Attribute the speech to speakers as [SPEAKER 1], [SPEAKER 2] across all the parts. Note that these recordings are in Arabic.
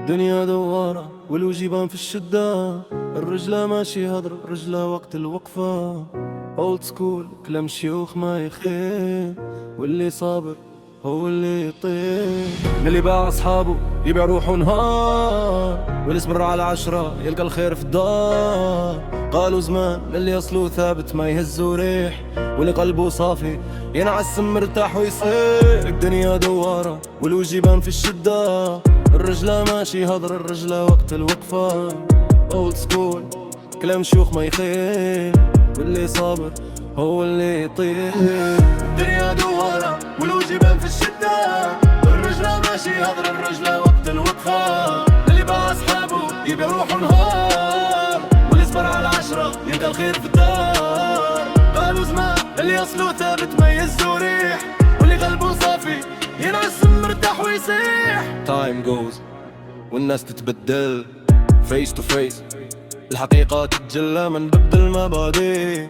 [SPEAKER 1] الدنيا دوارة والوجيبان في الشدة، الرجلة ماشي هضر الرجلة وقت الوقفة. اولد سكول كلام شيوخ ما يخيب، واللي صابر هو اللي يطير. اللي باع اصحابه يبيع روحه نهار، واللي صبر على 10 يلقى الخير في الدار. قالوا زمان اللي اصله ثابت ما يهزه ريح، واللي قلبه صافي ينعسم مرتاح ويصير. الدنيا دوارة والوجيبان في الشدة، الرجلة ماشي هضر الرجلة وقت الوقفة. اولد سكول كلام شيوخ ما يخيب، واللي صابر هو اللي يطير. الدنيا دوارة والوجيبان في الشدة، الرجلة ماشي هضر الرجلة وقت الوقفة. اللي باع اصحابه يبيع روحه نهار، واللي صبر على 10 يلقى الخير في الدار. قالوا زمان اللي اصله ثابت ما يهزه ريح، واللي قلبه صافي ينعسم مرتاح ويصيح. تايم جوز والناس تتبدل، فيس تو فيس الحقيقة تتجلى، من بدل المبادئ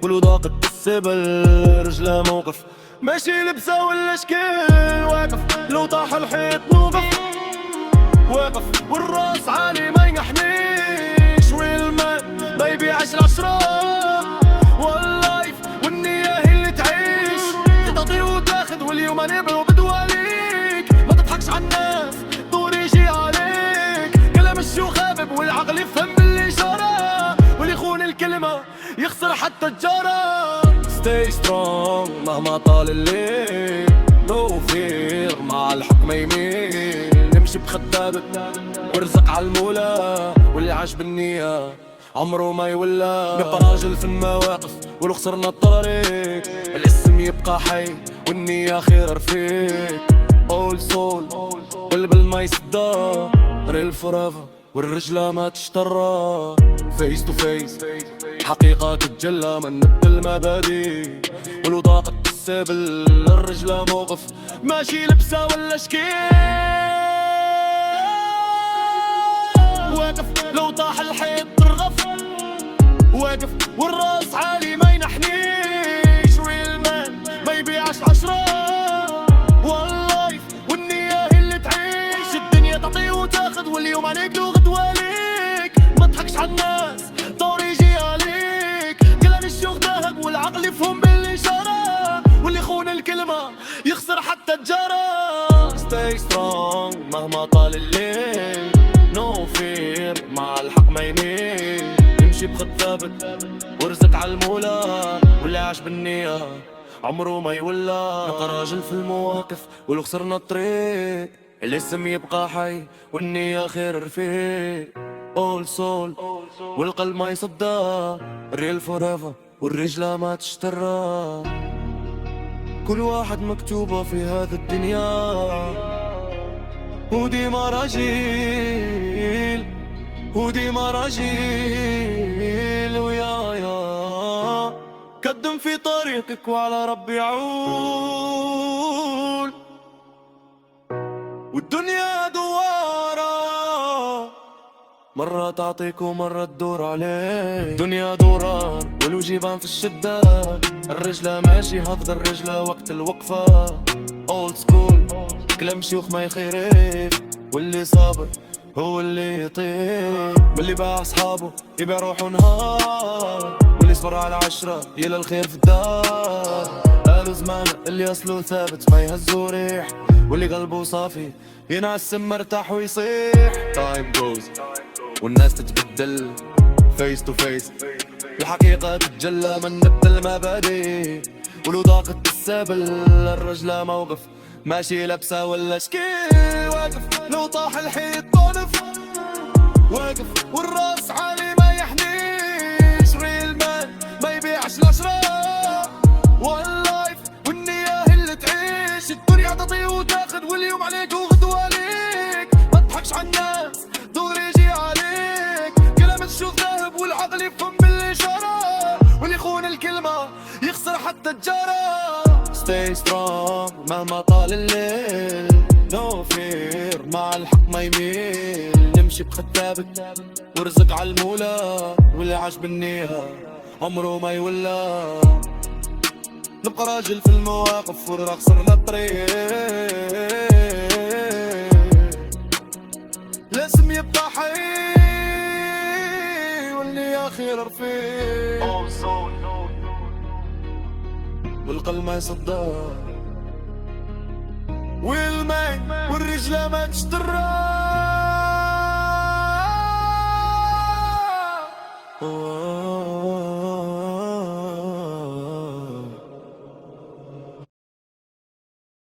[SPEAKER 1] ولو ضاقت السبل. رجله موقف ماشي لبسه ولا شكل، واقف لو طاح الحيط نوقف، واقف والراس عالي ما ينحنيش، والمان ما يبيعش العشرة. واللايف والنية هي اللي تعيش، تعطي وتاخد واليوم نبعو بدواليك. ما تضحكش عالناس دور يجي عليك، كلام الشيوخ خابب والعقل يفهم باللي جرى، واللي يخون الكلمة يخسر حتى الجارة. Stay strong مهما طال الليل، no fear مع الحق ما يميل. نمشي بخدابة ورزق عالمولى، واللي عاش بالنية عمره ما يولى. بيبقى راجل في المواقف ولو خسرنا الطريق، الاسم يبقى حي والنية خير رفيق. اول سول قلب ما يصدى، ريل فورافر والرجلة ما تشترى. فيس تو فيس حقيقة تتجلى، من نبدل المبادئ ولو ضاقت السبل. الرجلة موقف ماشي لبسة ولا شكيل، واقف لو طاح الحيط ترغف، واقف والراس عالي ما ينحنيش، ريل مان ما يبيعش 10. واللايف والنية هي اللي تعيش، الدنيا تعطي وتاخد واليوم عليك لو غدوة عليك. ما تضحكش عالناس دور يجي عليك، كلام الشيوخ ذهب والعقل يفهم باللي جرى، واللي يخون الكلمة يخسر حتى الجارة. Stay strong مهما طال الليل، no fear مع الحق ما يميل. نمشي بخط ثابت ورزق عالمولى، واللي عاش بالنية عمره ما يولى. نبقى راجل في المواقف ولو خسرنا الطريق، الاسم يبقى حي والنية خير رفيق. اول سول والقلب ما يصدى، ريل فوريفر والرجلة ما تشترى. كل واحد مكتوبة في هذا الدنيا، وديما راجل وديما راجل. ويا قدم في طريقك وعلى ربي عول. والدنيا دوارة مرة تعطيك ومرة تدور عليك. دنيا دوران والوجيبان في الشدة، الرجلة ماشي هضر الرجلة وقت الوقفة. اولد سكول كلام شيوخ ما يخيرف، واللي صابر هو اللي يطير. واللي باع اصحابه يبيع روحه نهار، واللي صبر على 10 يلا الخير في الدار. قالوا زمان اللي اصله ثابت ما يهزه ريح، واللي قلبه صافي ينعسم مرتاح ويصيح. تايم جوز والناس تتبدل، فيس تو فيس الحقيقة تتجلى، من نبدل المبادئ ولو ضاقت السبل. الرجلة موقف ماشي لبسة ولا شكيل، واقف لو طاح الحيط طونف، واقف والراس عالي ما يحنيش، ريل مان ما يبيعش العشرة. واللايف والنية هي اللي تعيش، الدنيا تعطي وتاخد واليوم عليك وغدوة عليك. ما تضحكش عالناس دور يجي عليك، كلام الشيوخ ذهب والعقل يفهم باللي جرى، واللي يخون الكلمة يخسر حتى الجارة. Stay strong مهما طال الليل، no fear مع الحق ما يميل. نمشي بخط ثابت ورزق عالمولى، واللي عاش بالنية عمره ما يولى. نبقى راجل في المواقف ورا خسرنا الطريق، لازم يبقى حي واللي اخير رفيق والقلب ما يصدق والماء والرجلة ما تشترى.